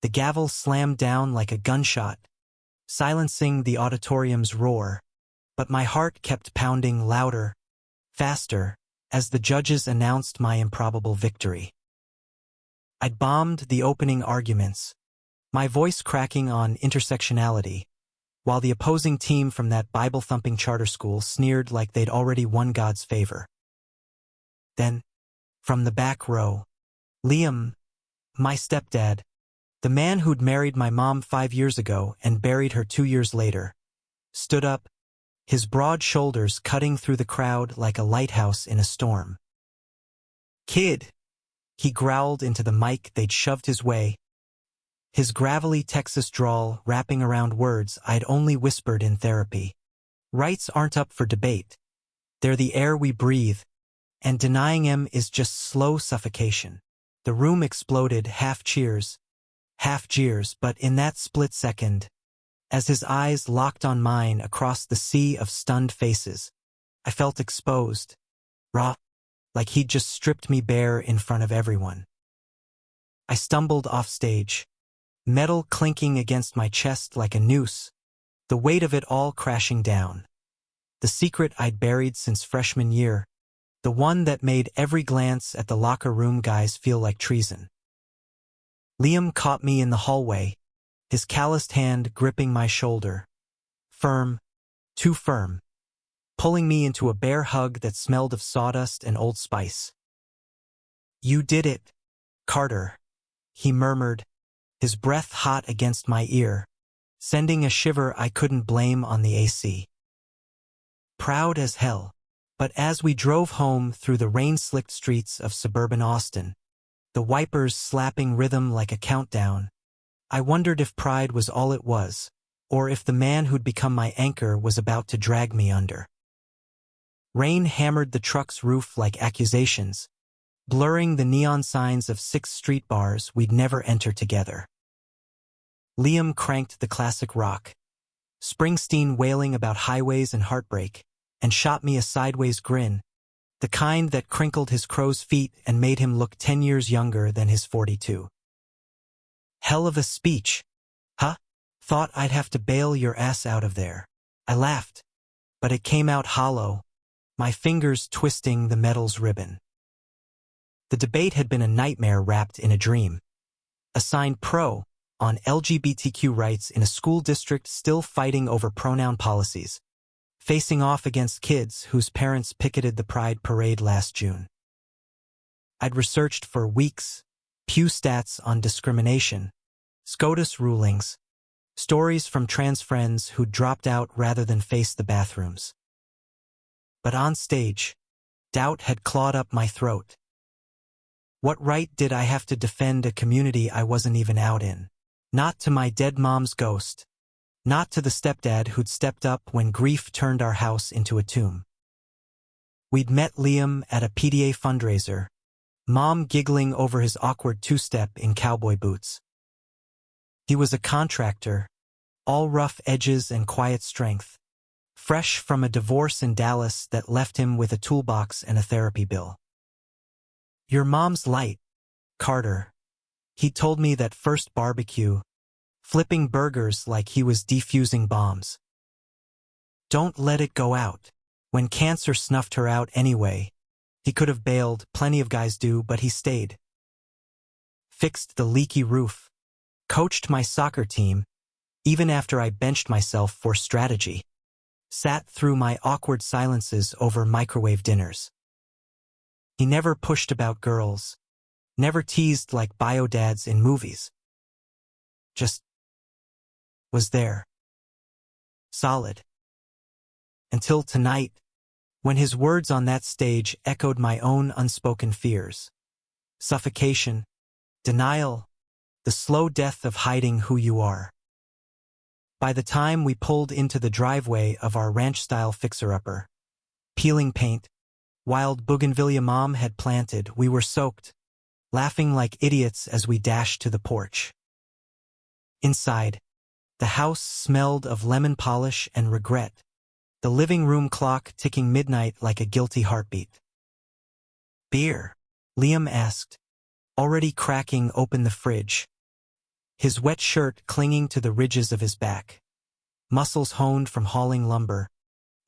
The gavel slammed down like a gunshot, silencing the auditorium's roar, but my heart kept pounding louder, faster, as the judges announced my improbable victory. I'd bombed the opening arguments, my voice cracking on intersectionality, while the opposing team from that Bible-thumping charter school sneered like they'd already won God's favor. Then, from the back row, Liam, my stepdad, the man who'd married my mom 5 years ago and buried her 2 years later, stood up, his broad shoulders cutting through the crowd like a lighthouse in a storm. "Kid," he growled into the mic they'd shoved his way, his gravelly Texas drawl wrapping around words I'd only whispered in therapy. "Rights aren't up for debate. They're the air we breathe, and denying 'em is just slow suffocation." The room exploded, half cheers, half jeers, but in that split second, as his eyes locked on mine across the sea of stunned faces, I felt exposed, raw, like he'd just stripped me bare in front of everyone. I stumbled off stage, metal clinking against my chest like a noose, the weight of it all crashing down. The secret I'd buried since freshman year, the one that made every glance at the locker room guys feel like treason. Liam caught me in the hallway, his calloused hand gripping my shoulder. Firm, too firm, pulling me into a bear hug that smelled of sawdust and Old Spice. "You did it, Carter," he murmured, his breath hot against my ear, sending a shiver I couldn't blame on the AC. Proud as hell. But as we drove home through the rain-slicked streets of suburban Austin, the wipers slapping rhythm like a countdown, I wondered if pride was all it was, or if the man who'd become my anchor was about to drag me under. Rain hammered the truck's roof like accusations, blurring the neon signs of 6 street bars we'd never enter together. Liam cranked the classic rock, Springsteen wailing about highways and heartbreak, and shot me a sideways grin, the kind that crinkled his crow's feet and made him look 10 years younger than his 42. "Hell of a speech, huh? Thought I'd have to bail your ass out of there." I laughed, but it came out hollow, my fingers twisting the metal's ribbon. The debate had been a nightmare wrapped in a dream. Assigned pro on LGBTQ rights in a school district still fighting over pronoun policies, facing off against kids whose parents picketed the Pride Parade last June. I'd researched for weeks, Pew stats on discrimination, SCOTUS rulings, stories from trans friends who'd dropped out rather than face the bathrooms. But on stage, doubt had clawed up my throat. What right did I have to defend a community I wasn't even out in? Not to my dead mom's ghost. Not to the stepdad who'd stepped up when grief turned our house into a tomb. We'd met Liam at a PDA fundraiser, Mom giggling over his awkward two-step in cowboy boots. He was a contractor, all rough edges and quiet strength, fresh from a divorce in Dallas that left him with a toolbox and a therapy bill. "Your mom's light, Carter," he told me that first barbecue, flipping burgers like he was defusing bombs. "Don't let it go out." When cancer snuffed her out anyway, he could have bailed, plenty of guys do, but he stayed. Fixed the leaky roof, coached my soccer team, even after I benched myself for strategy, sat through my awkward silences over microwave dinners. He never pushed about girls, never teased like bio dads in movies. Just was there. Solid. Until tonight, when his words on that stage echoed my own unspoken fears. Suffocation, denial, the slow death of hiding who you are. By the time we pulled into the driveway of our ranch-style fixer-upper, peeling paint, wild bougainvillea Mom had planted, we were soaked, laughing like idiots as we dashed to the porch. Inside, the house smelled of lemon polish and regret, the living room clock ticking midnight like a guilty heartbeat. "Beer?" Liam asked, already cracking open the fridge, his wet shirt clinging to the ridges of his back. Muscles honed from hauling lumber,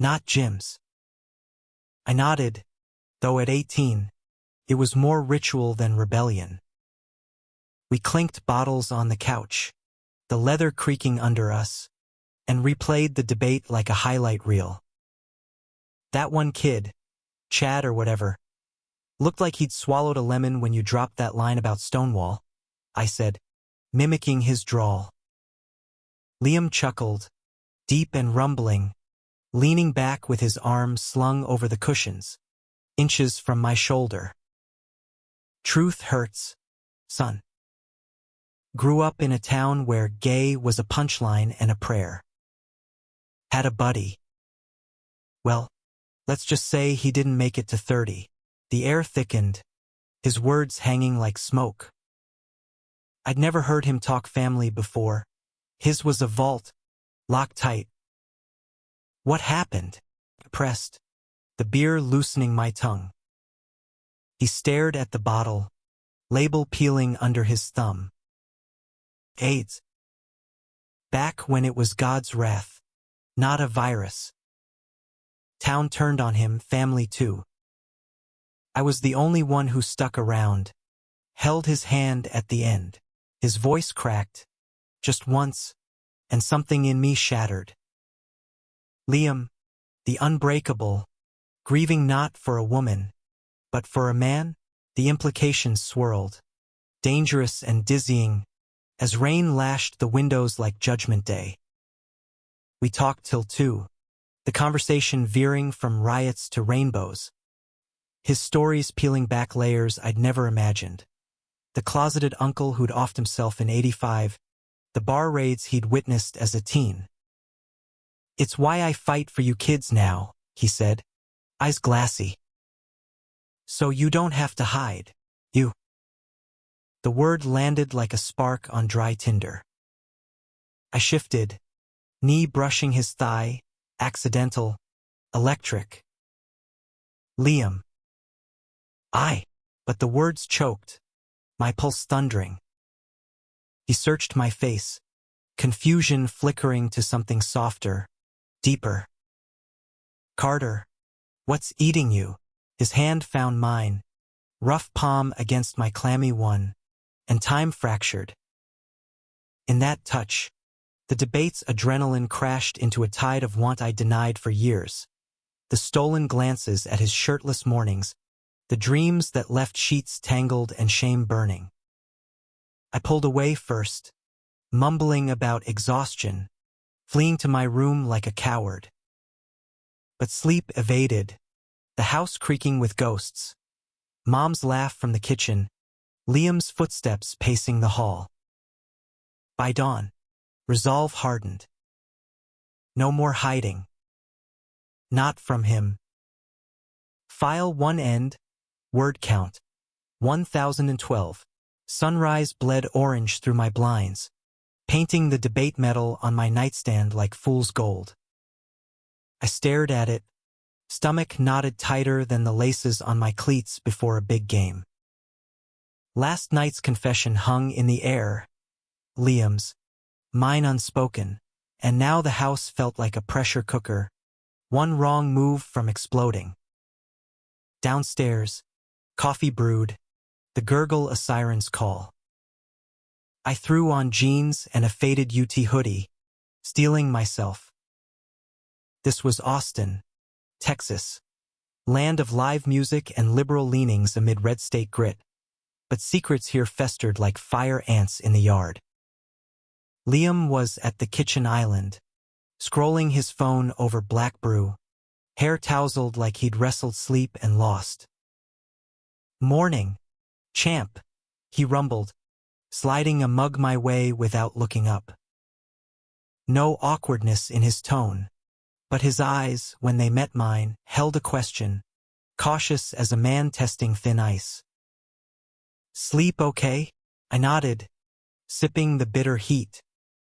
not gyms. I nodded, though at 18, it was more ritual than rebellion. We clinked bottles on the couch, the leather creaking under us, and replayed the debate like a highlight reel. That one kid, Chad or whatever, looked like he'd swallowed a lemon when you dropped that line about Stonewall, I said, mimicking his drawl. Liam chuckled, deep and rumbling, leaning back with his arms slung over the cushions, inches from my shoulder. Truth hurts, son. Grew up in a town where gay was a punchline and a prayer. Had a buddy. Well, let's just say he didn't make it to 30. The air thickened, his words hanging like smoke. I'd never heard him talk family before. His was a vault, locked tight. What happened? Pressed, the beer loosening my tongue. He stared at the bottle, label peeling under his thumb. AIDS. Back when it was God's wrath, not a virus. Town turned on him, family too. I was the only one who stuck around, held his hand at the end. His voice cracked, just once, and something in me shattered. Liam, the unbreakable, grieving not for a woman, but for a man, the implications swirled, dangerous and dizzying, as rain lashed the windows like Judgment Day. We talked till 2, the conversation veering from riots to rainbows. His stories peeling back layers I'd never imagined. The closeted uncle who'd offed himself in 85, the bar raids he'd witnessed as a teen. It's why I fight for you kids now, he said, eyes glassy. So you don't have to hide, you. The word landed like a spark on dry tinder. I shifted, knee brushing his thigh, accidental, electric. Liam. But the words choked, my pulse thundering. He searched my face, confusion flickering to something softer, deeper. Carter, what's eating you? His hand found mine, rough palm against my clammy one, and time fractured. In that touch, the debate's adrenaline crashed into a tide of want I denied for years. The stolen glances at his shirtless mornings, the dreams that left sheets tangled and shame burning. I pulled away first, mumbling about exhaustion, fleeing to my room like a coward. But sleep evaded, the house creaking with ghosts. Mom's laugh from the kitchen, Liam's footsteps pacing the hall. By dawn, resolve hardened. No more hiding. Not from him. File 1 end, word count, 1012. Sunrise bled orange through my blinds, painting the debate medal on my nightstand like fool's gold. I stared at it, stomach knotted tighter than the laces on my cleats before a big game. Last night's confession hung in the air, Liam's, mine unspoken, and now the house felt like a pressure cooker, one wrong move from exploding. Downstairs, coffee brewed, the gurgle a siren's call. I threw on jeans and a faded UT hoodie, steeling myself. This was Austin, Texas, land of live music and liberal leanings amid red state grit, but secrets here festered like fire ants in the yard. Liam was at the kitchen island, scrolling his phone over black brew, hair tousled like he'd wrestled sleep and lost. Morning, champ, he rumbled, sliding a mug my way without looking up. No awkwardness in his tone, but his eyes, when they met mine, held a question, cautious as a man testing thin ice. Sleep okay? I nodded, sipping the bitter heat,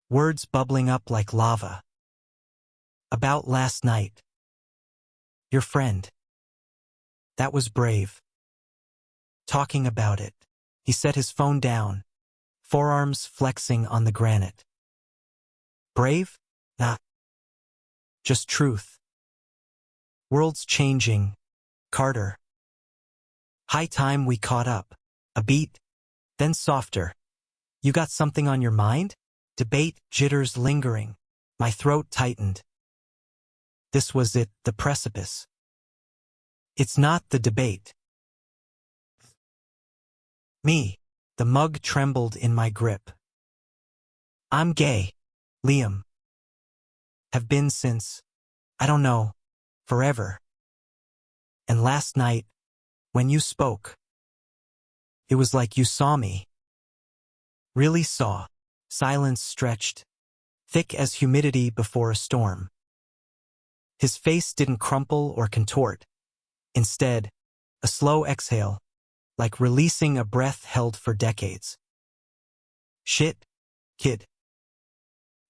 words bubbling up like lava. About last night. Your friend. That was brave. Talking about it. He set his phone down, forearms flexing on the granite. Brave? Nah. Just truth. World's changing, Carter. High time we caught up. A beat, then softer. You got something on your mind? Debate, jitters lingering. My throat tightened. This was it, the precipice. It's not the debate. Me. The mug trembled in my grip. I'm gay, Liam. Have been since, I don't know, forever. And last night, when you spoke, it was like you saw me. Really saw. Silence stretched, thick as humidity before a storm. His face didn't crumple or contort. Instead, a slow exhale, like releasing a breath held for decades. Shit, kid.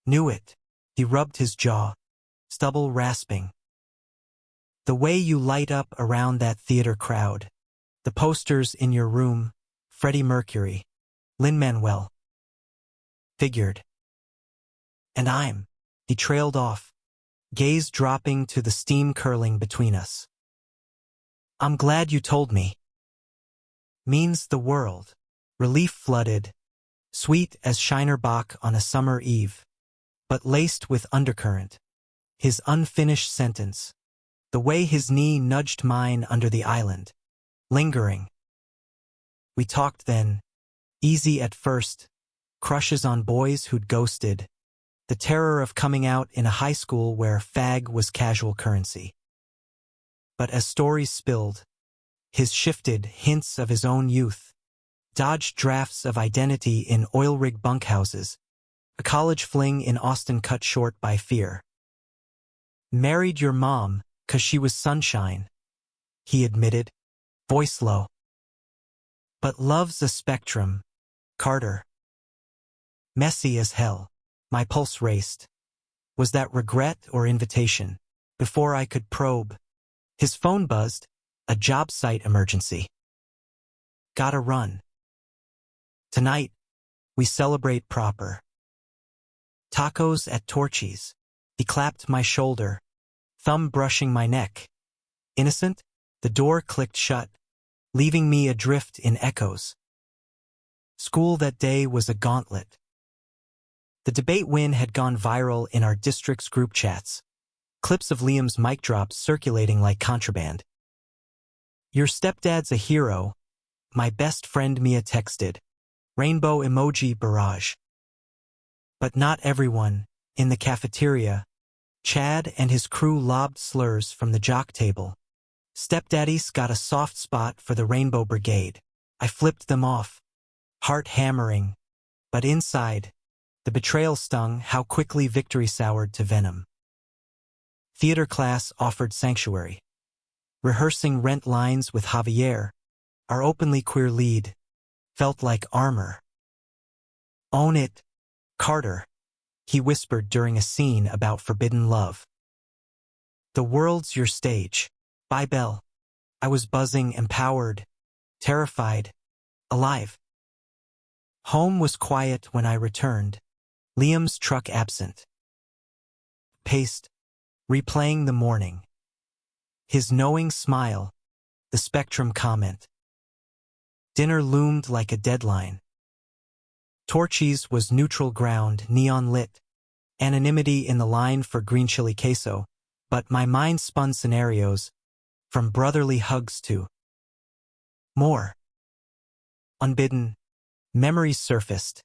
Knew it. He rubbed his jaw, stubble rasping. The way you light up around that theater crowd, the posters in your room, Freddie Mercury, Lin-Manuel. Figured. And he trailed off, gaze dropping to the steam curling between us. I'm glad you told me. Means the world. Relief flooded, sweet as Shiner Bock on a summer eve, but laced with undercurrent. His unfinished sentence. The way his knee nudged mine under the island. Lingering. We talked then, easy at first, crushes on boys who'd ghosted, the terror of coming out in a high school where fag was casual currency. But as stories spilled, his shifted hints of his own youth, dodged drafts of identity in oil rig bunkhouses, a college fling in Austin cut short by fear. Married your mom 'cause she was sunshine, he admitted, voice low. But love's a spectrum, Carter. Messy as hell. My pulse raced. Was that regret or invitation? Before I could probe, his phone buzzed, a job site emergency. Gotta run. Tonight, we celebrate proper. Tacos at Torchy's. He clapped my shoulder, thumb brushing my neck. Innocent, the door clicked shut, leaving me adrift in echoes. School that day was a gauntlet. The debate win had gone viral in our district's group chats, clips of Liam's mic drops circulating like contraband. Your stepdad's a hero, my best friend Mia texted, rainbow emoji barrage. But not everyone, in the cafeteria, Chad and his crew lobbed slurs from the jock table. Stepdaddy's got a soft spot for the Rainbow Brigade. I flipped them off, heart hammering, but inside, the betrayal stung how quickly victory soured to venom. Theater class offered sanctuary. Rehearsing Rent lines with Javier, our openly queer lead, felt like armor. Own it, Carter, he whispered during a scene about forbidden love. The world's your stage. Bye, Belle. I was buzzing, empowered, terrified, alive. Home was quiet when I returned, Liam's truck absent. Paced, replaying the morning. His knowing smile, the spectrum comment. Dinner loomed like a deadline. Torchy's was neutral ground, neon lit, anonymity in the line for green chili queso, but my mind spun scenarios, from brotherly hugs to more. Unbidden, memories surfaced.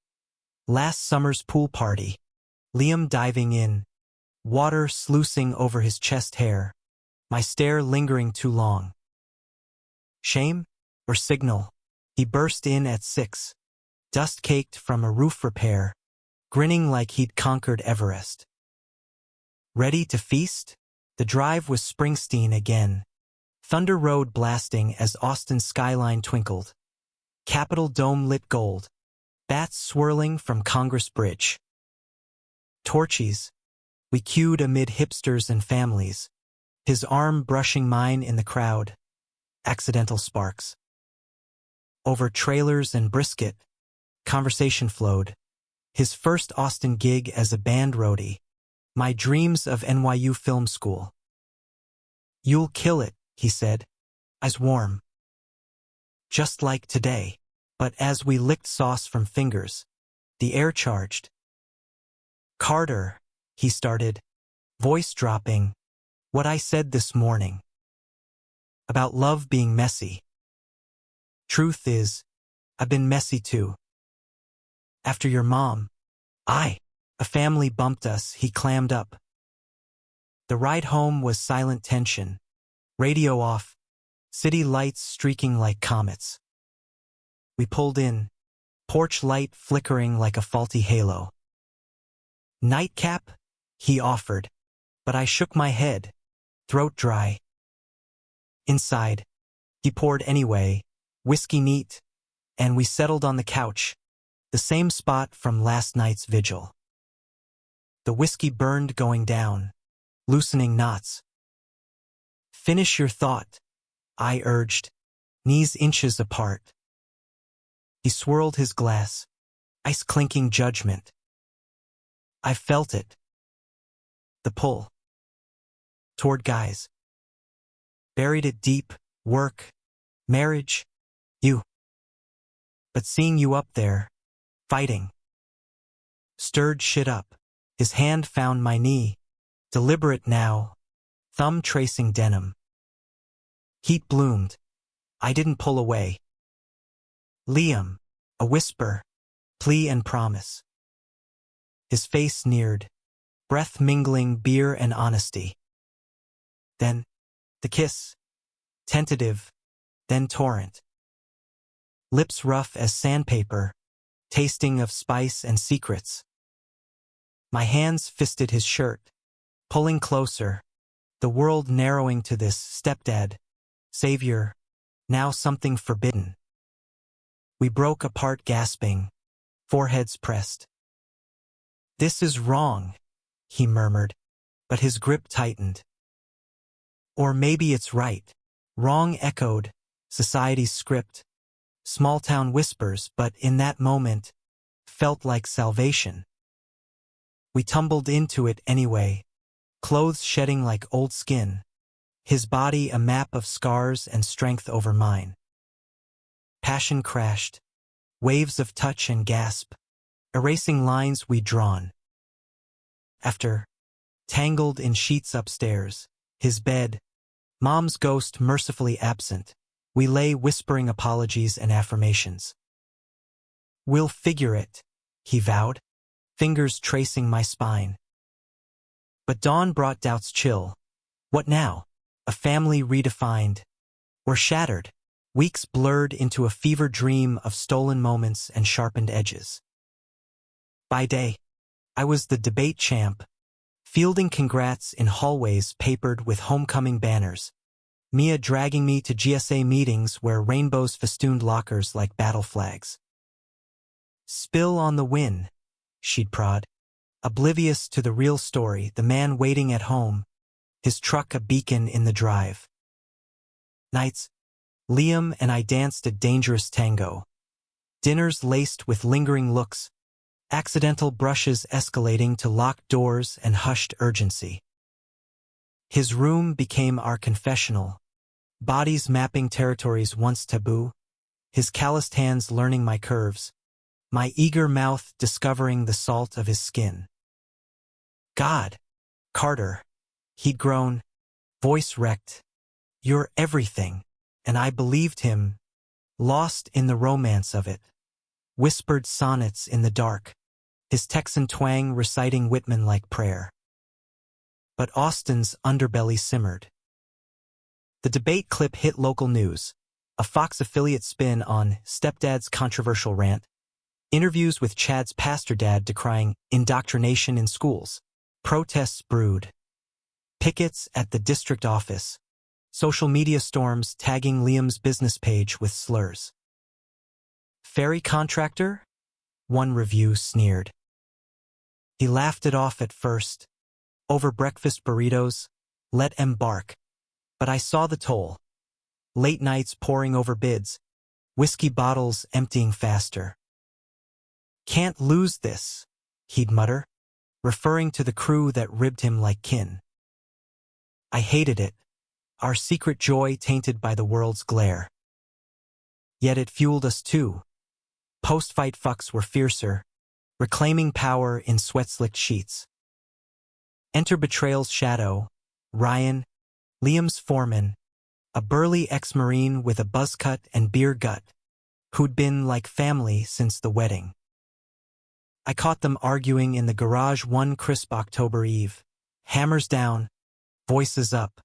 Last summer's pool party, Liam diving in, water sluicing over his chest hair, my stare lingering too long. Shame or signal? He burst in at 6, dust-caked from a roof repair, grinning like he'd conquered Everest. Ready to feast? The drive was Springsteen again. Thunder Road blasting as Austin's skyline twinkled. Capitol Dome lit gold. Bats swirling from Congress Bridge. Torchies. We queued amid hipsters and families. His arm brushing mine in the crowd. Accidental sparks. Over trailers and brisket, Conversation flowed. His first Austin gig as a band roadie. My dreams of NYU film school. "You'll kill it," he said, eyes warm. Just like today. But as we licked sauce from fingers, the air charged. "Carter," he started, voice dropping, "what I said this morning. About love being messy. Truth is, I've been messy too. After your mom, a family bumped us," he clammed up. The ride home was silent tension. Radio off, city lights streaking like comets. We pulled in, porch light flickering like a faulty halo. "Nightcap?" he offered, but I shook my head, throat dry. Inside, he poured anyway, whiskey neat, and we settled on the couch, the same spot from last night's vigil. The whiskey burned going down, loosening knots. "Finish your thought," I urged, knees inches apart. He swirled his glass, ice-clinking judgment. I felt it. The pull. Toward guys. Buried it deep, work, marriage, you. But seeing you up there, fighting, stirred shit up. His hand found my knee, deliberate now, thumb tracing denim. Heat bloomed. I didn't pull away. "Liam," a whisper, plea and promise. His face sneered, breath mingling beer and honesty. Then, the kiss, tentative, then torrent. Lips rough as sandpaper, tasting of spice and secrets. My hands fisted his shirt, pulling closer, the world narrowing to this stepdad, savior, now something forbidden. We broke apart gasping, foreheads pressed. "This is wrong," he murmured, but his grip tightened. "Or maybe it's right." Wrong echoed, society's script, small-town whispers, but in that moment, felt like salvation. We tumbled into it anyway, clothes shedding like old skin, his body a map of scars and strength over mine. Passion crashed, waves of touch and gasp, erasing lines we'd drawn. After, tangled in sheets upstairs, his bed, mom's ghost mercifully absent, we lay whispering apologies and affirmations. "We'll figure it," he vowed, fingers tracing my spine. But dawn brought doubt's chill. What now? A family redefined, or shattered, weeks blurred into a fever dream of stolen moments and sharpened edges. By day, I was the debate champ, fielding congrats in hallways papered with homecoming banners, Mia dragging me to GSA meetings where rainbows festooned lockers like battle flags. "Spill on the win," she'd prod, oblivious to the real story, the man waiting at home, his truck a beacon in the drive. Nights, Liam and I danced a dangerous tango. Dinners laced with lingering looks, accidental brushes escalating to locked doors and hushed urgency. His room became our confessional, bodies mapping territories once taboo, his calloused hands learning my curves, my eager mouth discovering the salt of his skin. "God, Carter," he'd groan, voice wrecked, "you're everything," and I believed him, lost in the romance of it. Whispered sonnets in the dark, his Texan twang reciting Whitman-like prayer. But Austin's underbelly simmered. The debate clip hit local news, a Fox affiliate spin on Stepdad's controversial rant, interviews with Chad's pastor dad decrying indoctrination in schools, protests brewed, pickets at the district office, social media storms tagging Liam's business page with slurs. "Ferry contractor?" one review sneered. He laughed it off at first. Over breakfast burritos, let embark. But I saw the toll. Late nights poring over bids, whiskey bottles emptying faster. Can't lose this, he'd mutter, referring to the crew that ribbed him like kin. I hated it, our secret joy tainted by the world's glare. Yet it fueled us too. Post-fight fucks were fiercer, reclaiming power in sweat-slicked sheets. Enter Betrayal's shadow, Ryan, Liam's foreman, a burly ex-Marine with a buzz cut and beer gut, who'd been like family since the wedding. I caught them arguing in the garage one crisp October eve. Hammers down, voices up.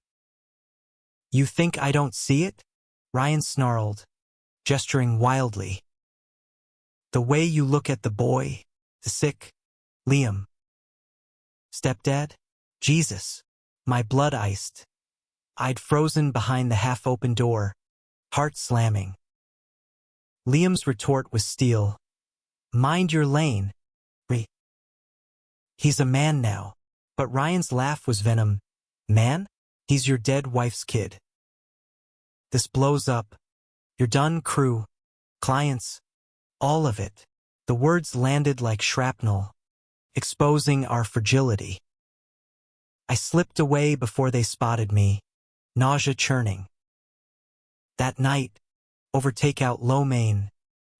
You think I don't see it? Ryan snarled, gesturing wildly. The way you look at the boy, the sick, Liam. Stepdad? Jesus. My blood iced. I'd frozen behind the half-open door, heart slamming. Liam's retort was steel. Mind your lane. He's a man now. But Ryan's laugh was venom. Man? He's your dead wife's kid. This blows up. You're done, crew. Clients. All of it. The words landed like shrapnel, exposing our fragility. I slipped away before they spotted me, nausea churning. That night, over takeout lo mein,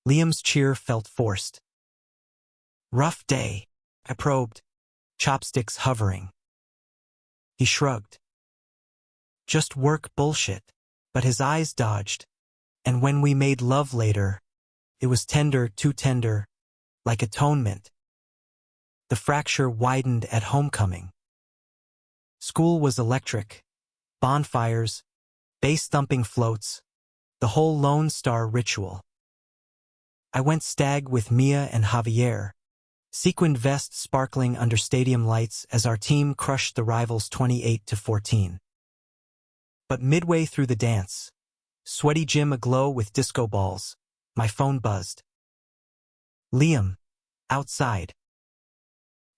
Liam's cheer felt forced. Rough day, I probed, chopsticks hovering. He shrugged. Just work bullshit, but his eyes dodged, and when we made love later, it was tender, too tender, like atonement. The fracture widened at homecoming. School was electric, bonfires, bass-thumping floats, the whole Lone Star ritual. I went stag with Mia and Javier, sequined vest sparkling under stadium lights as our team crushed the rivals 28-14. But midway through the dance, sweaty gym aglow with disco balls, my phone buzzed. Liam, outside.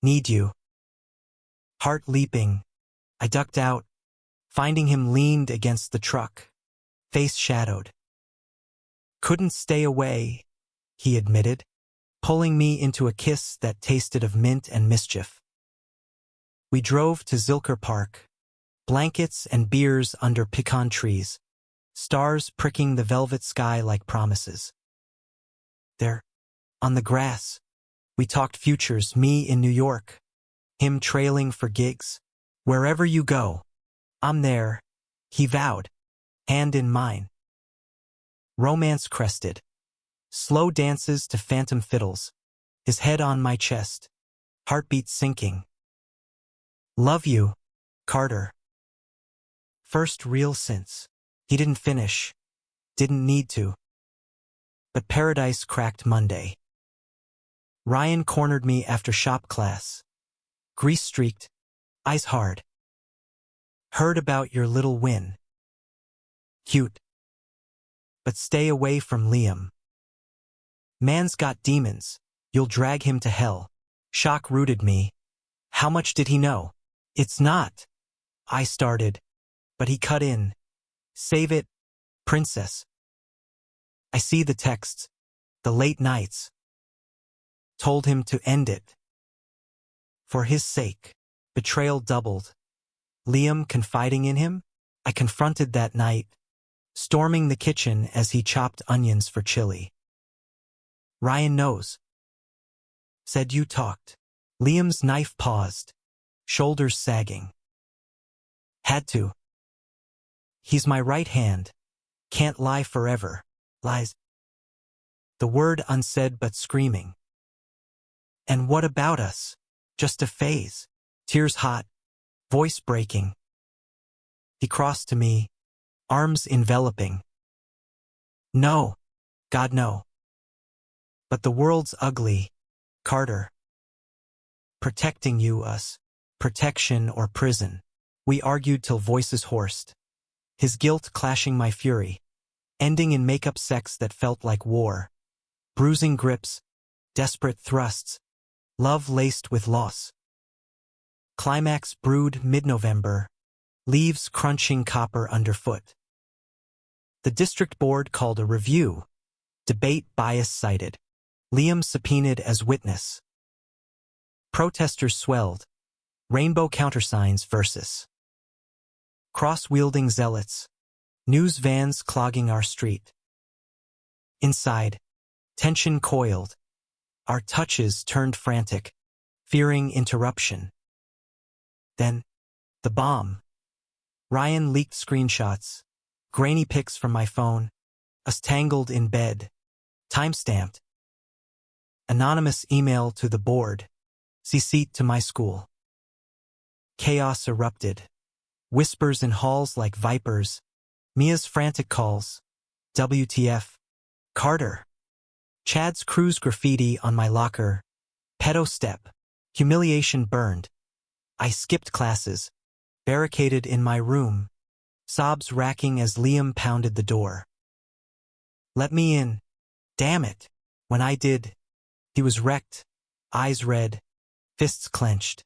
Need you. Heart leaping, I ducked out, finding him leaned against the truck, face shadowed. Couldn't stay away, he admitted, pulling me into a kiss that tasted of mint and mischief. We drove to Zilker Park, blankets and beers under pecan trees, stars pricking the velvet sky like promises. There, on the grass, we talked futures, me in New York, him trailing for gigs. Wherever you go, I'm there, he vowed, hand in mine. Romance crested, slow dances to phantom fiddles, his head on my chest, heartbeat sinking. Love you, Carter. First real since. He didn't finish, didn't need to. But paradise cracked Monday. Ryan cornered me after shop class. Grease-streaked, eyes hard. Heard about your little win. Cute. But stay away from Liam. Man's got demons, you'll drag him to hell. Shock rooted me. How much did he know? It's not. I started, but he cut in. Save it, princess. I see the texts, the late nights. Told him to end it. For his sake, betrayal doubled. Liam confiding in him? I confronted that night, storming the kitchen as he chopped onions for chili. Ryan knows. Said you talked. Liam's knife paused, shoulders sagging. Had to. He's my right hand. Can't lie forever. Lies. The word unsaid but screaming. And what about us? Just a phase. Tears hot, voice breaking. He crossed to me, arms enveloping. No. God no. But the world's ugly, Carter. Protecting you, us. Protection or prison. We argued till voices hoarsed. His guilt clashing my fury. Ending in make-up sex that felt like war. Bruising grips, desperate thrusts. Love laced with loss. Climax brewed mid-November. Leaves crunching copper underfoot. The district board called a review. Debate bias cited. Liam subpoenaed as witness. Protesters swelled. Rainbow countersigns versus cross-wielding zealots. News vans clogging our street. Inside, tension coiled. Our touches turned frantic, fearing interruption. Then, the bomb. Ryan leaked screenshots, grainy pics from my phone, us tangled in bed, timestamped. Anonymous email to the board, CC'd to my school. Chaos erupted. Whispers in halls like vipers. Mia's frantic calls. WTF. Carter. Chad's cruise graffiti on my locker. Pedo step. Humiliation burned. I skipped classes. Barricaded in my room. Sobs racking as Liam pounded the door. Let me in. Damn it. When I did, he was wrecked. Eyes red. Fists clenched.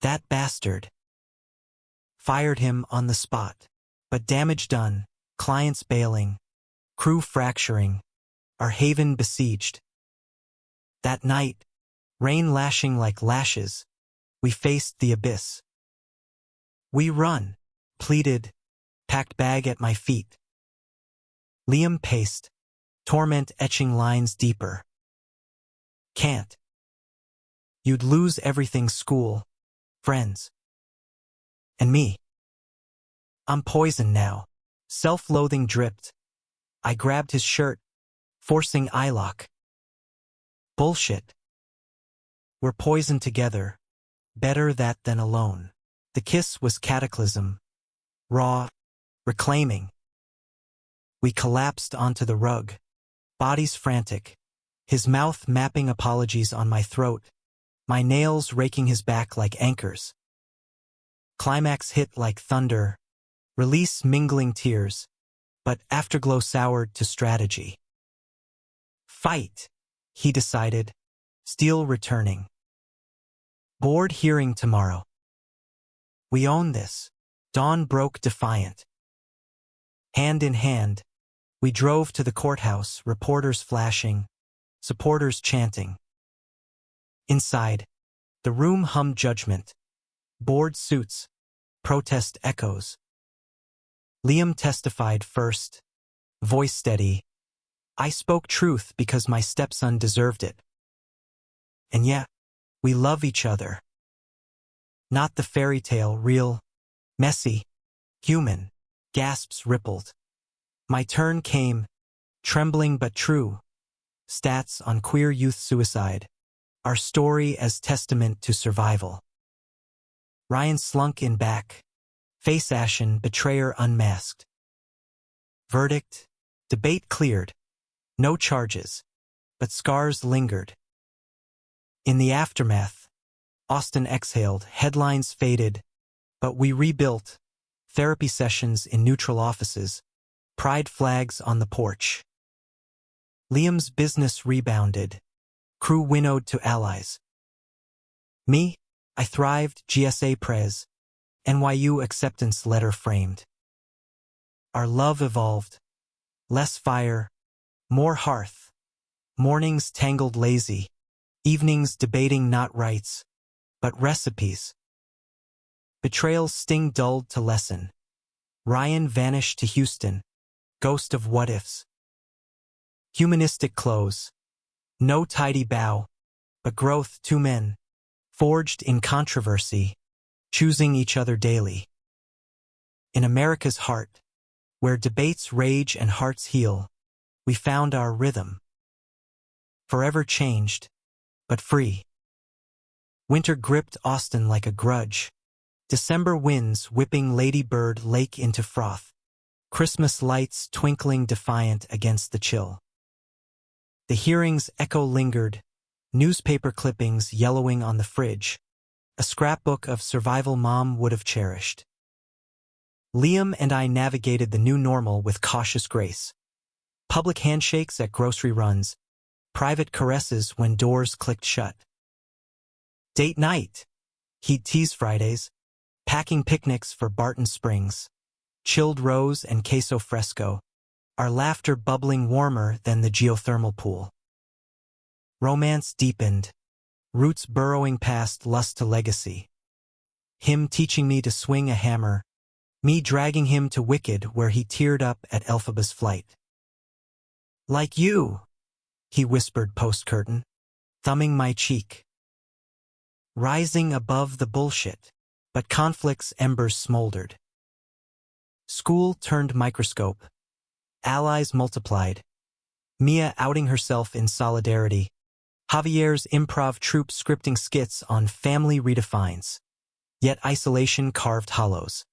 That bastard. Fired him on the spot. But damage done. Clients bailing. Crew fracturing. Our haven besieged. That night, rain lashing like lashes, we faced the abyss. We run, pleaded, packed bag at my feet. Liam paced, torment etching lines deeper. Can't. You'd lose everything: school, friends, and me. I'm poisoned now. Self-loathing dripped. I grabbed his shirt, forcing eye lock. Bullshit. We're poisoned together. Better that than alone. The kiss was cataclysm. Raw. Reclaiming. We collapsed onto the rug. Bodies frantic. His mouth mapping apologies on my throat. My nails raking his back like anchors. Climax hit like thunder. Release mingling tears. But afterglow soured to strategy. Fight, he decided, steel returning. Board hearing tomorrow. We own this. Dawn broke defiant. Hand in hand, we drove to the courthouse, reporters flashing, supporters chanting. Inside, the room hummed judgment. Board suits, protest echoes. Liam testified first, voice steady. I spoke truth because my stepson deserved it. And yet, we love each other. Not the fairy tale, real, messy, human. Gasps rippled. My turn came, trembling but true. Stats on queer youth suicide. Our story as testament to survival. Ryan slunk in back. Face ashen, betrayer unmasked. Verdict. Debate cleared. No charges. But scars lingered. In the aftermath, Austin exhaled, headlines faded. But we rebuilt. Therapy sessions in neutral offices. Pride flags on the porch. Liam's business rebounded. Crew winnowed to allies. Me? I thrived, GSA Prez. NYU acceptance letter framed. Our love evolved. Less fire, more hearth. Mornings tangled lazy. Evenings debating not rights, but recipes. Betrayals sting dulled to lessen. Ryan vanished to Houston. Ghost of what-ifs. Humanistic close. No tidy bow, but growth. Two men. Forged in controversy. Choosing each other daily. In America's heart, where debates rage and hearts heal, we found our rhythm. Forever changed, but free. Winter gripped Austin like a grudge. December winds whipping Lady Bird Lake into froth. Christmas lights twinkling defiant against the chill. The hearing's echo lingered, newspaper clippings yellowing on the fridge. A scrapbook of survival Mom would have cherished. Liam and I navigated the new normal with cautious grace. Public handshakes at grocery runs, private caresses when doors clicked shut. Date night. He'd tease Fridays, packing picnics for Barton Springs, chilled rose and queso fresco, our laughter bubbling warmer than the geothermal pool. Romance deepened, roots burrowing past lust to legacy. Him teaching me to swing a hammer, me dragging him to Wicked where he teared up at Elphaba's flight. Like you, he whispered post-curtain, thumbing my cheek. Rising above the bullshit, but conflict's embers smoldered. School turned microscope. Allies multiplied. Mia outing herself in solidarity. Javier's improv troupe scripting skits on family redefines. Yet isolation carved hollows.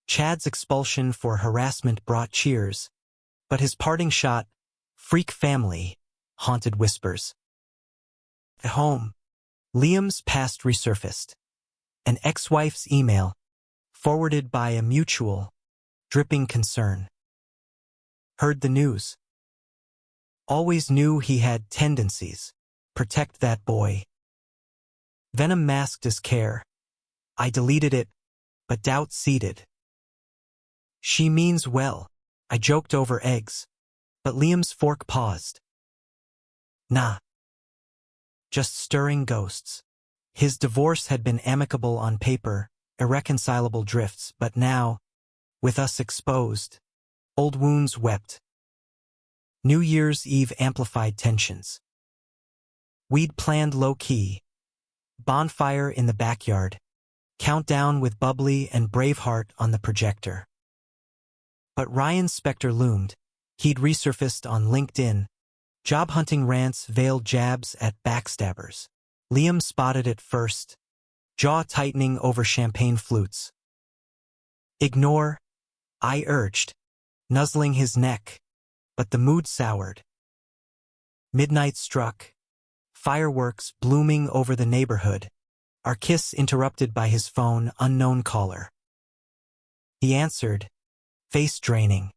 Chad's expulsion for harassment brought cheers, but his parting shot, freak family, haunted whispers. At home, Liam's past resurfaced. An ex-wife's email, forwarded by a mutual, dripping concern. Heard the news. Always knew he had tendencies. Protect that boy. Venom masked as care. I deleted it, but doubt seeded. She means well, I joked over eggs, but Liam's fork paused. Nah. Just stirring ghosts. His divorce had been amicable on paper, irreconcilable drifts, but now, with us exposed, old wounds wept. New Year's Eve amplified tensions. We'd planned low-key. Bonfire in the backyard. Countdown with Bubbly and Braveheart on the projector. But Ryan's specter loomed. He'd resurfaced on LinkedIn. Job-hunting rants veiled jabs at backstabbers. Liam spotted it first, jaw tightening over champagne flutes. Ignore, I urged, nuzzling his neck, but the mood soured. Midnight struck, fireworks blooming over the neighborhood, our kiss interrupted by his phone, unknown caller. He answered, face draining.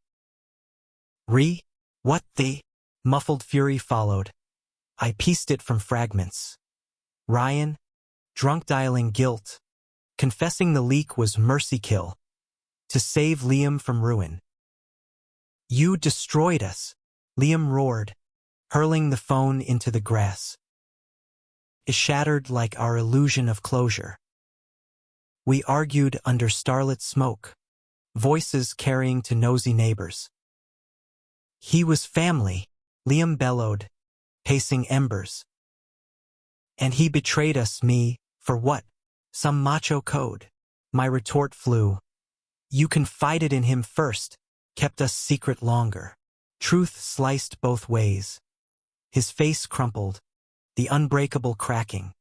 What the? Muffled fury followed. I pieced it from fragments. Ryan, drunk dialing guilt, confessing the leak was mercy kill, to save Liam from ruin. You destroyed us, Liam roared, hurling the phone into the grass. It shattered like our illusion of closure. We argued under starlit smoke, voices carrying to nosy neighbors. He was family, Liam bellowed, pacing embers. And he betrayed us, me, for what? Some macho code. My retort flew. You confided in him first, kept us secret longer. Truth sliced both ways. His face crumpled, the unbreakable cracking.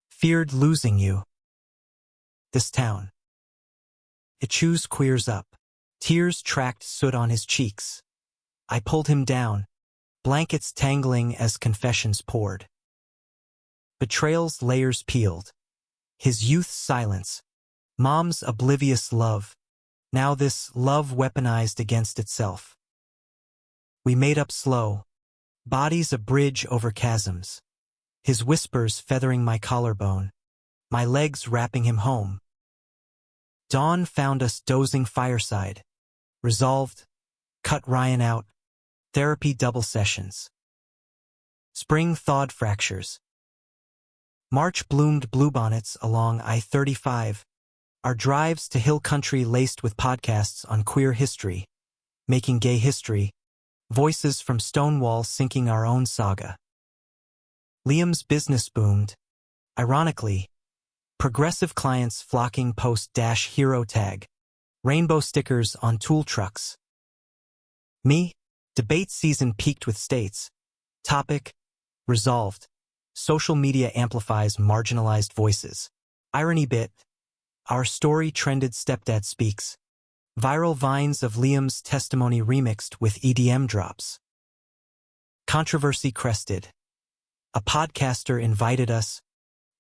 Feared losing you. This town. It chews queers up. Tears tracked soot on his cheeks. I pulled him down, blankets tangling as confessions poured. Betrayal's layers peeled. His youth's silence. Mom's oblivious love. Now this love weaponized against itself. We made up slow. Bodies a bridge over chasms. His whispers feathering my collarbone. My legs wrapping him home. Dawn found us dozing fireside. Resolved. Cut Ryan out. Therapy double sessions. Spring thawed fractures. March bloomed bluebonnets along I-35. Our drives to hill country laced with podcasts on queer history, making gay history, voices from Stonewall syncing our own saga. Liam's business boomed. Ironically, progressive clients flocking post-hero tag, rainbow stickers on tool trucks. Me, debate season peaked with states. Topic, resolved. Social media amplifies marginalized voices. Irony bit. Our story trended Stepdad speaks. Viral vines of Liam's testimony remixed with EDM drops. Controversy crested. A podcaster invited us.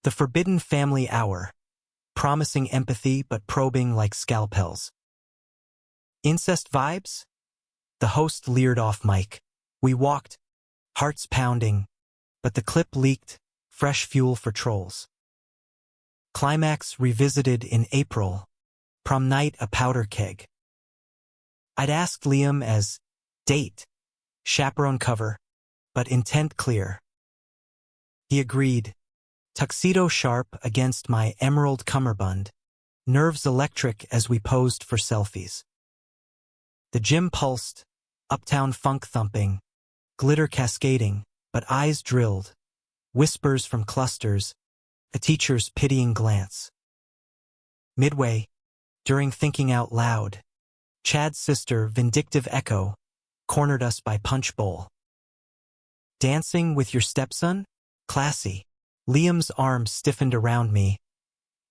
The Forbidden Family Hour. Promising empathy but probing like scalpels. Incest vibes? The host leered off mic. We walked, hearts pounding, but the clip leaked, fresh fuel for trolls. Climax revisited in April. Prom night a powder keg. I'd asked Liam as date, chaperone cover, but intent clear. He agreed, tuxedo sharp against my emerald cummerbund, nerves electric as we posed for selfies. The gym pulsed, uptown funk thumping, glitter cascading, but eyes drilled, whispers from clusters, a teacher's pitying glance. Midway, during thinking out loud, Chad's sister, vindictive echo, cornered us by punch bowl. Dancing with your stepson? Classy. Liam's arms stiffened around me.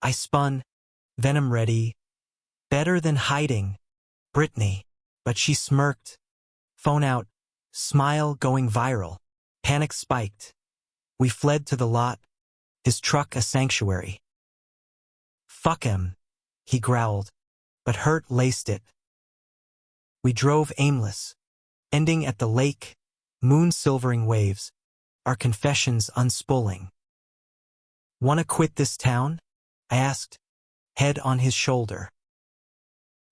I spun, venom ready. Better than hiding. Brittany. But she smirked. Phone out. Smile going viral. Panic spiked. We fled to the lot. His truck a sanctuary. Fuck him, he growled, but hurt laced it. We drove aimless, ending at the lake, moon silvering waves, our confessions unspooling. Wanna quit this town? I asked, head on his shoulder.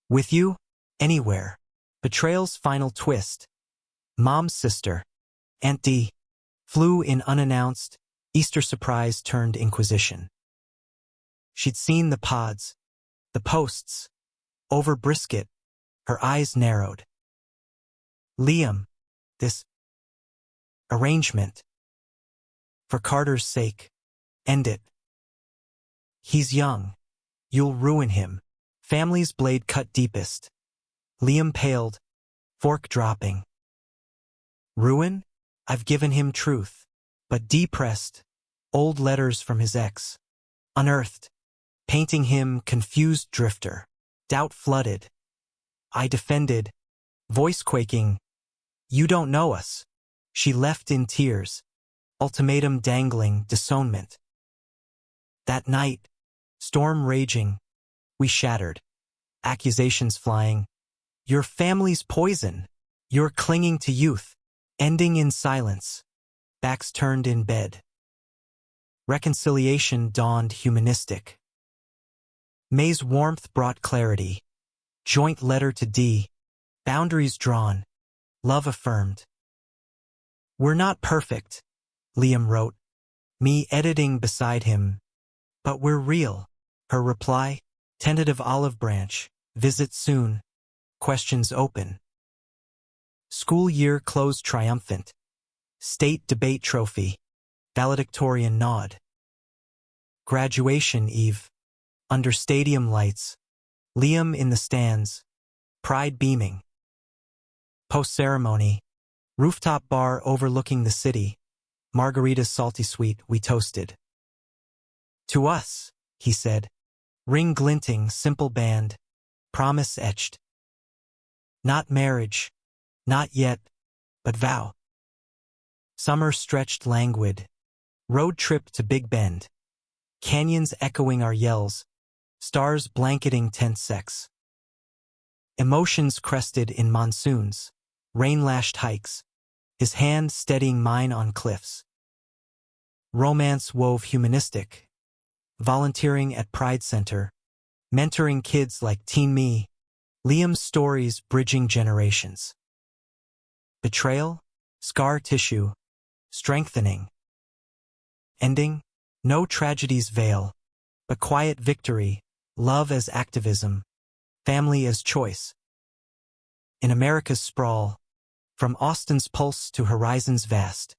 With you? Anywhere. Betrayal's final twist. Mom's sister, Aunt D, flew in unannounced, Easter surprise turned inquisition. She'd seen the pods, the posts, over brisket, her eyes narrowed. Liam, this arrangement. For Carter's sake, end it. He's young. You'll ruin him. Family's blade cut deepest. Liam paled, fork dropping. Ruin? I've given him truth. But depressed, old letters from his ex. Unearthed, painting him confused drifter. Doubt flooded. I defended, voice quaking. You don't know us. She left in tears. Ultimatum dangling, disownment. That night, storm raging, we shattered. Accusations flying. Your family's poison. You're clinging to youth. Ending in silence. Backs turned in bed. Reconciliation dawned humanistic. May's warmth brought clarity. Joint letter to D. Boundaries drawn. Love affirmed. We're not perfect, Liam wrote, me editing beside him. But we're real. Her reply, tentative olive branch, visit soon. Questions open. School year closed triumphant. State debate trophy. Valedictorian nod. Graduation eve. Under stadium lights. Liam in the stands. Pride beaming. Post-ceremony. Rooftop bar overlooking the city. Margarita's salty sweet, we toasted. To us, he said. Ring glinting, simple band. Promise etched. Not marriage. Not yet, but vow. Summer stretched languid. Road trip to Big Bend. Canyons echoing our yells. Stars blanketing tense sex. Emotions crested in monsoons. Rain-lashed hikes. His hand steadying mine on cliffs. Romance wove humanistic. Volunteering at Pride Center. Mentoring kids like Teen Me. Liam's stories bridging generations. Betrayal, scar tissue, strengthening. Ending, no tragedy's veil, but quiet victory, love as activism, family as choice. In America's sprawl, from Austin's pulse to horizons vast,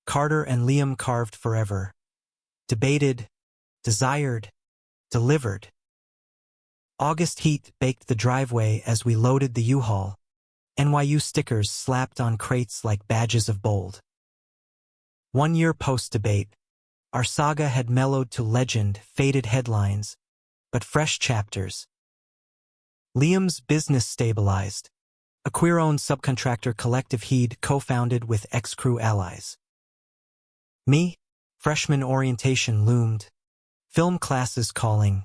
Carter and Liam carved forever. Debated, desired, delivered. August heat baked the driveway as we loaded the U-Haul. NYU stickers slapped on crates like badges of bold. 1 year post-debate, our saga had mellowed to legend, faded headlines, but fresh chapters. Liam's business stabilized. A queer-owned subcontractor collective he'd co-founded with ex-crew allies. Me, freshman orientation loomed. Film classes calling.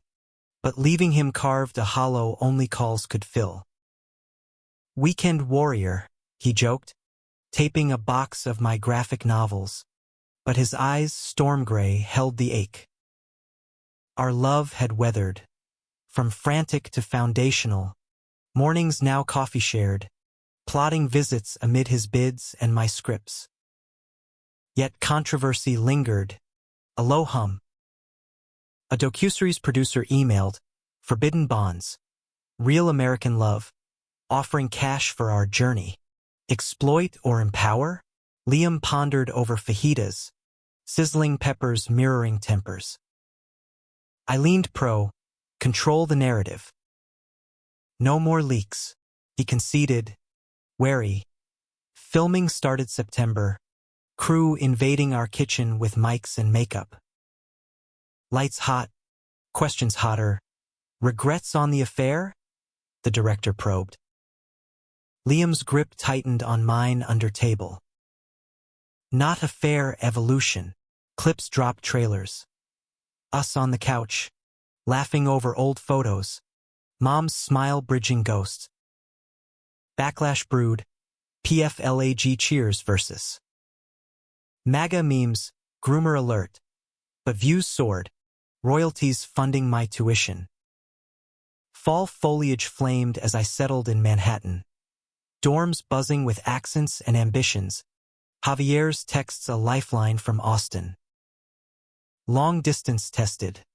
But leaving him carved a hollow only calls could fill. Weekend warrior, he joked, taping a box of my graphic novels. But his eyes, storm gray, held the ache. Our love had weathered. From frantic to foundational. Mornings now coffee shared. Plotting visits amid his bids and my scripts. Yet controversy lingered, a low hum. A docuseries producer emailed, "Forbidden bonds. Real American love. Offering cash for our journey. Exploit or empower?" Liam pondered over fajitas, sizzling peppers mirroring tempers. I leaned pro, control the narrative. "No more leaks," he conceded, wary. Filming started September, crew invading our kitchen with mics and makeup. Lights hot, questions hotter. "Regrets on the affair?" the director probed. Liam's grip tightened on mine under table. "Not a fair evolution." Clips dropped trailers. Us on the couch, laughing over old photos. Mom's smile bridging ghosts. Backlash brewed. PFLAG cheers versus MAGA memes, groomer alert. But views soared. Royalties funding my tuition. Fall foliage flamed as I settled in Manhattan. Dorms buzzing with accents and ambitions. Javier's texts a lifeline from Austin. Long distance tested.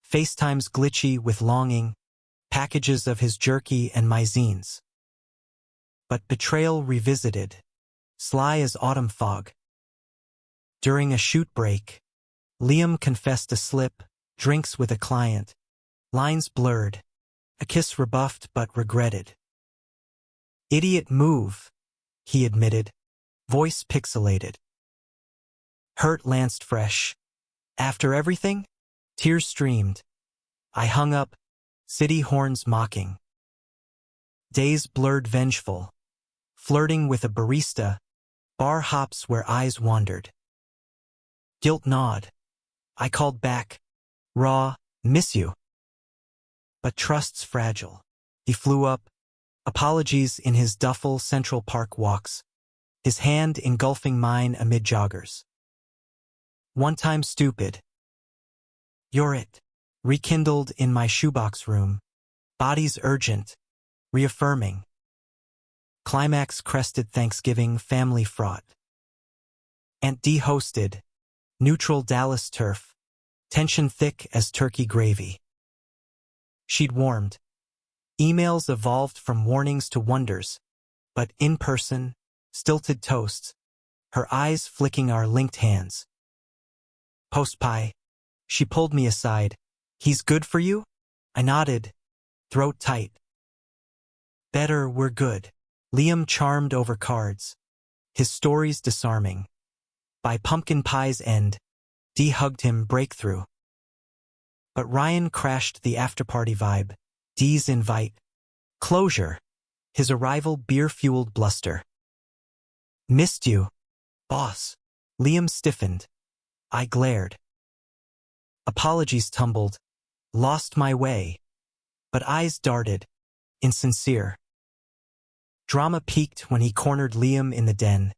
FaceTimes glitchy with longing. Packages of his jerky and my zines. But betrayal revisited. Sly as autumn fog. During a shoot break, Liam confessed a slip, drinks with a client. Lines blurred. A kiss rebuffed but regretted. "Idiot move," he admitted, voice pixelated. Hurt lanced fresh. After everything? Tears streamed. I hung up, city horns mocking. Days blurred vengeful. Flirting with a barista, bar hops where eyes wandered. Guilt gnawed. I called back, raw, "Miss you." But trust's fragile. He flew up, apologies in his duffel Central Park walks, his hand engulfing mine amid joggers. One time stupid. "You're it." Rekindled in my shoebox room. Bodies urgent, reaffirming. Climax crested Thanksgiving family fraught. Aunt D hosted. Neutral Dallas turf. Tension thick as turkey gravy. She'd warmed. Emails evolved from warnings to wonders, but in person, stilted toasts, her eyes flicking our linked hands. "Post pie." She pulled me aside. "He's good for you?" I nodded, throat tight. "Better we're good." Liam charmed over cards, his stories disarming. By pumpkin pie's end, D hugged him breakthrough. But Ryan crashed the after-party vibe. D's invite. Closure. His arrival beer-fueled bluster. "Missed you, boss." Liam stiffened. I glared. Apologies tumbled. Lost my way. But eyes darted. Insincere. Drama peaked when he cornered Liam in the den.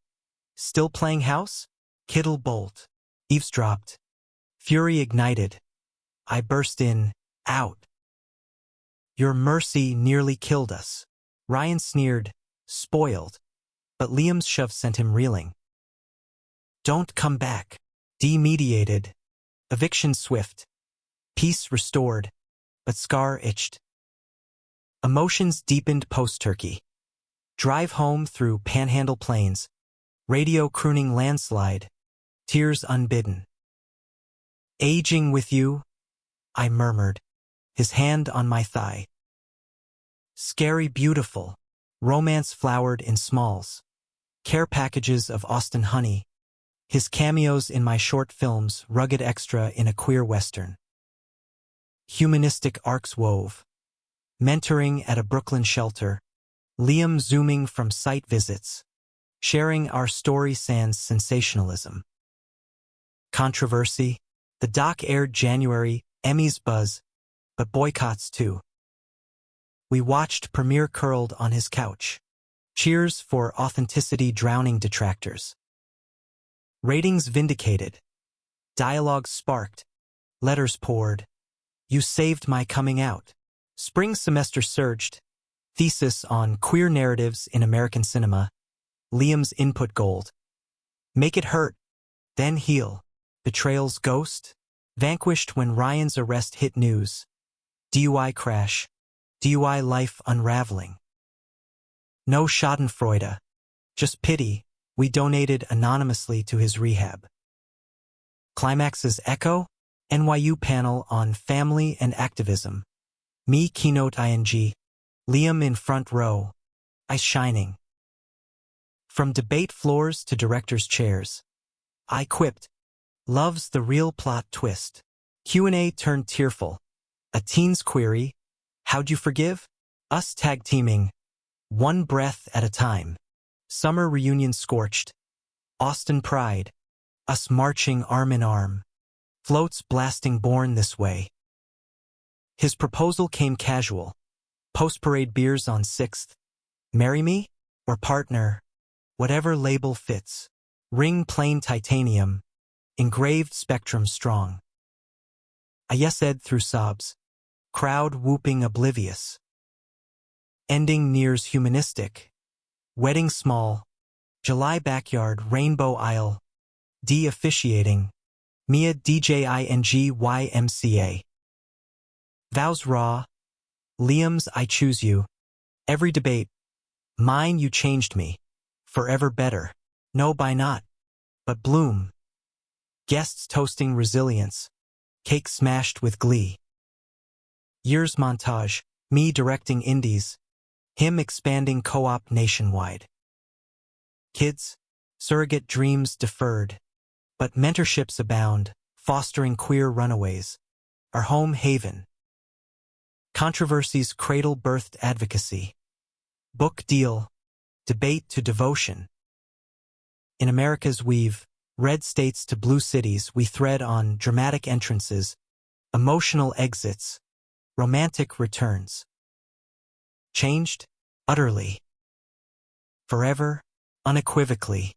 "Still playing house?" Kittle bolt. Eavesdropped. Fury ignited. I burst in, out. "Your mercy nearly killed us." Ryan sneered, spoiled. But Liam's shove sent him reeling. "Don't come back." D mediated. Eviction swift. Peace restored. But scar itched. Emotions deepened post-turkey. Drive home through Panhandle Plains. Radio crooning landslide. Tears unbidden. "Aging with you," I murmured, his hand on my thigh. Scary beautiful. Romance flowered in smalls. Care packages of Austin honey. His cameos in my short films, rugged extra in a queer western. Humanistic arcs wove. Mentoring at a Brooklyn shelter. Liam zooming from site visits. Sharing our story sans sensationalism. Controversy. The doc aired January, Emmys buzz, but boycotts too. We watched premiere curled on his couch. Cheers for authenticity drowning detractors. Ratings vindicated. Dialogue sparked. Letters poured. "You saved my coming out." Spring semester surged. Thesis on queer narratives in American cinema. Liam's input gold. "Make it hurt." Then heal. Betrayal's ghost? Vanquished when Ryan's arrest hit news. DUI crash. DUI life unraveling. No schadenfreude. Just pity. We donated anonymously to his rehab. Climax's echo? NYU panel on family and activism. Me keynote ing. Liam in front row. Eyes shining. From debate floors to directors' chairs. I quipped. Love's the real plot twist. Q&A turned tearful. A teen's query. How'd you forgive? Us tag teaming. One breath at a time. Summer reunion scorched. Austin pride. Us marching arm in arm. Floats blasting born this way. His proposal came casual. Post-parade beers on 6th. Marry me? Or partner? Whatever label fits. Ring plain titanium. Engraved spectrum strong. I yes-ed through sobs. Crowd whooping oblivious. Ending nears humanistic. Wedding small. July backyard rainbow aisle. D officiating. Mia DJING-YMCA. Vows raw. Liam's I choose you. Every debate. Mine you changed me. Forever better. No by not. But bloom. Guests toasting resilience. Cake smashed with glee. Years montage. Me directing indies. Him expanding co-op nationwide. Kids. Surrogate dreams deferred. But mentorships abound, fostering queer runaways. Our home haven. Controversies cradle-birthed advocacy. Book deal. Debate to devotion. In America's weave, red states to blue cities, we thread on dramatic entrances, emotional exits, romantic returns. Changed? Utterly. Forever? Unequivocally.